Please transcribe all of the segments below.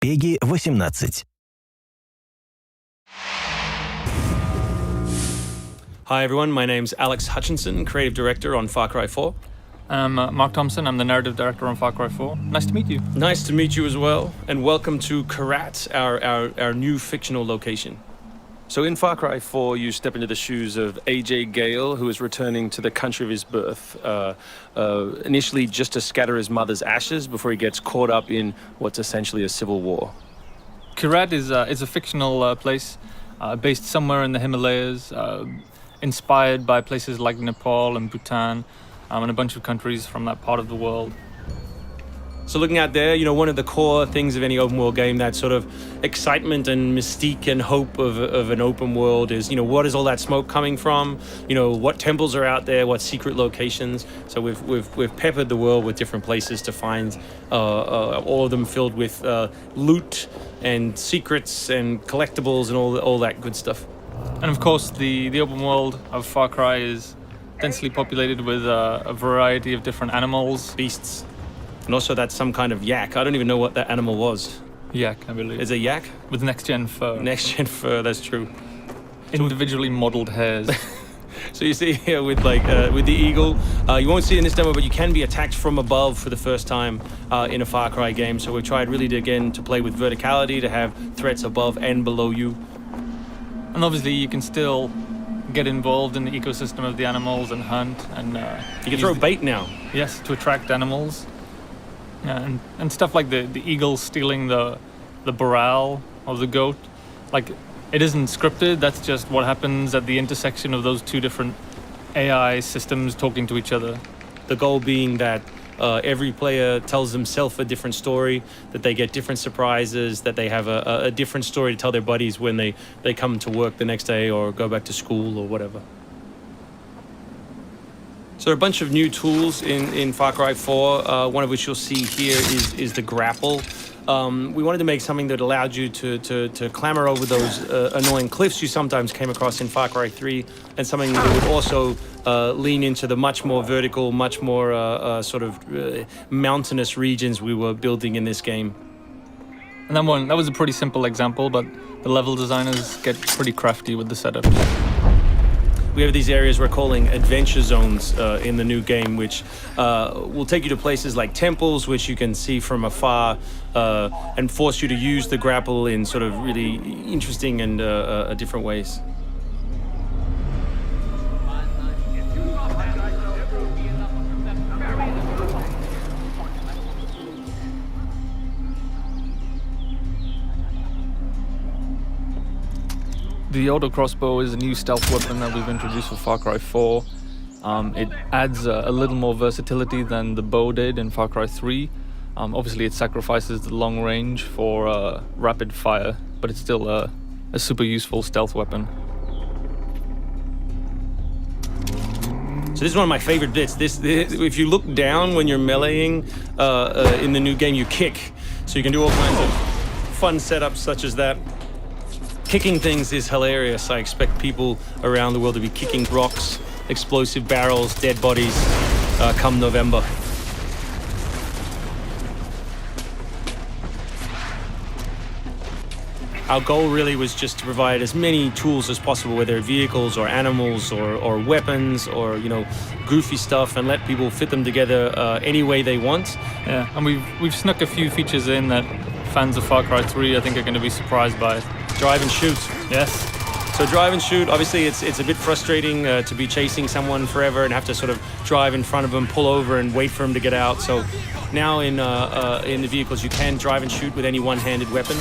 PEGI 18. Hi everyone, my name's Alex Hutchinson, Creative Director on Far Cry 4. I'm Mark Thompson, I'm the Narrative Director on Far Cry 4. Nice to meet you. Nice to meet you as well, and welcome to Karat, our new fictional location. So in Far Cry 4, you step into the shoes of AJ Gale, who is returning to the country of his birth, initially just to scatter his mother's ashes before he gets caught up in what's essentially a civil war. Karat is a fictional place based somewhere in the Himalayas, inspired by places like Nepal and Bhutan, and a bunch of countries from that part of the world. So looking out there, one of the core things of any open world game, that sort of excitement and mystique and hope of an open world is, what is all that smoke coming from? What temples are out there? What secret locations? So we've peppered the world with different places to find, all of them filled with loot and secrets and collectibles and all that good stuff. And of course, the open world of Far Cry is densely populated with a variety of different animals. Beasts. And also that's some kind of yak. I don't even know what that animal was. Yak, I believe. Is it a yak? With next-gen fur. Next-gen fur, that's true. Individually modeled hairs. So you see here with the eagle, you won't see it in this demo, but you can be attacked from above for the first time in a Far Cry game. So we've tried really to play with verticality, to have threats above and below you. And obviously you can still get involved in the ecosystem of the animals and hunt. And you can throw bait now. Yes, to attract animals. Yeah, and stuff like the eagle stealing the barrel of the goat. Like, it isn't scripted, that's just what happens at the intersection of those two different AI systems talking to each other. The goal being that every player tells themselves a different story, that they get different surprises, that they have a different story to tell their buddies when they come to work the next day or go back to school or whatever. So there are a bunch of new tools in Far Cry 4, one of which you'll see here is the grapple. We wanted to make something that allowed you to clamber over those annoying cliffs you sometimes came across in Far Cry 3, and something that would also lean into the much more vertical, much more mountainous regions we were building in this game. And that was a pretty simple example, but the level designers get pretty crafty with the setup. We have these areas we're calling adventure zones in the new game, which will take you to places like temples, which you can see from afar, and force you to use the grapple in sort of really interesting and different ways. The auto crossbow is a new stealth weapon that we've introduced for Far Cry 4. It adds a little more versatility than the bow did in Far Cry 3. Obviously it sacrifices the long range for rapid fire, but it's still a super useful stealth weapon. So this is one of my favorite bits. This if you look down when you're meleeing in the new game, you kick. So you can do all kinds of fun setups such as that. Kicking things is hilarious. I expect people around the world to be kicking rocks, explosive barrels, dead bodies come November. Our goal really was just to provide as many tools as possible, whether vehicles or animals or weapons or goofy stuff, and let people fit them together any way they want. Yeah, and we've snuck a few features in that fans of Far Cry 3 I think are going to be surprised by. Drive and shoot. Yes. So drive and shoot, obviously it's a bit frustrating to be chasing someone forever and have to sort of drive in front of them, pull over and wait for them to get out. So now in the vehicles you can drive and shoot with any one-handed weapon.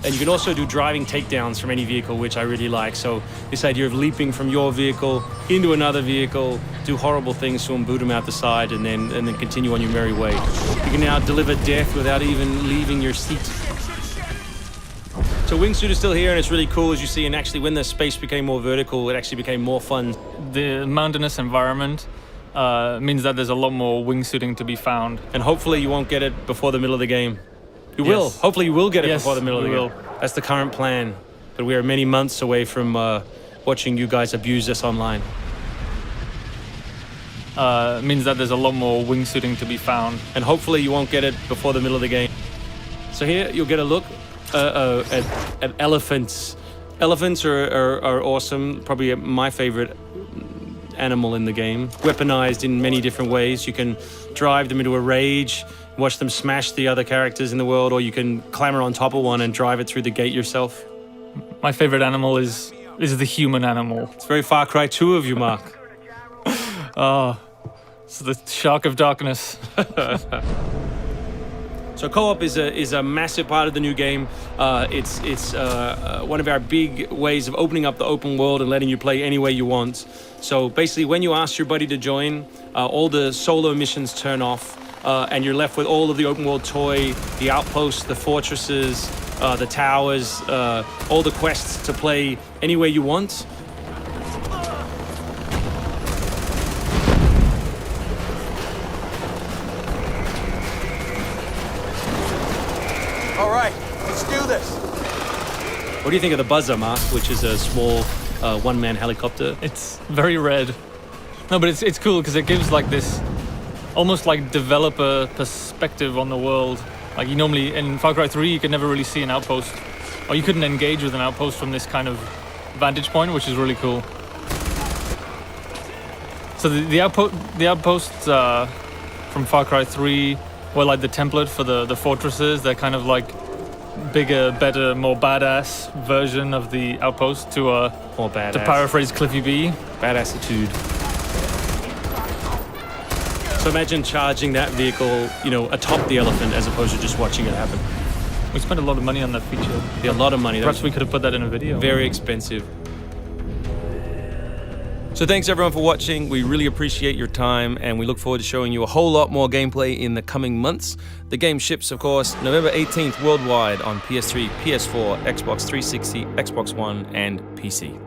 And you can also do driving takedowns from any vehicle, which I really like. So this idea of leaping from your vehicle into another vehicle, do horrible things to them, boot them out the side, and then continue on your merry way. You can now deliver death without even leaving your seat. So wingsuit is still here, and it's really cool, as you see, and actually when the space became more vertical, it actually became more fun. The mountainous environment means that there's a lot more wingsuiting to be found. And hopefully you won't get it before the middle of the game. You will. Hopefully you will get it before the middle of the game. That's the current plan. But we are many months away from watching you guys abuse this online. Means that there's a lot more wingsuiting to be found. And hopefully you won't get it before the middle of the game. So here you'll get a look at elephants. Elephants are awesome, probably my favorite animal in the game. Weaponized in many different ways. You can drive them into a rage, watch them smash the other characters in the world, or you can clamber on top of one and drive it through the gate yourself. My favorite animal is the human animal. It's very Far Cry 2 of you, Mark. Oh, it's the shark of darkness. So co-op is a massive part of the new game. It's one of our big ways of opening up the open world and letting you play any way you want. So basically, when you ask your buddy to join, all the solo missions turn off, and you're left with all of the open world toy, the outposts, the fortresses, the towers, all the quests to play any way you want. All right, let's do this. What do you think of the Buzzer, Mark, which is a small one-man helicopter? It's very red. No, but it's cool because it gives like this almost like developer perspective on the world. Like you normally in Far Cry 3 you could never really see an outpost, or you couldn't engage with an outpost from this kind of vantage point, which is really cool. So the outposts from Far Cry 3 were like the template for the fortresses. They're kind of like bigger, better, more badass version of the outpost to More badass. to paraphrase Cliffy B. Badassitude. So imagine charging that vehicle, you know, atop the elephant as opposed to just watching it happen. We spent a lot of money on that feature. Yeah, a lot of money. That Perhaps was we could have put that in a video. very expensive. So thanks everyone for watching. We really appreciate your time and we look forward to showing you a whole lot more gameplay in the coming months. The game ships, of course, November 18th worldwide on PS3, PS4, Xbox 360, Xbox One, and PC.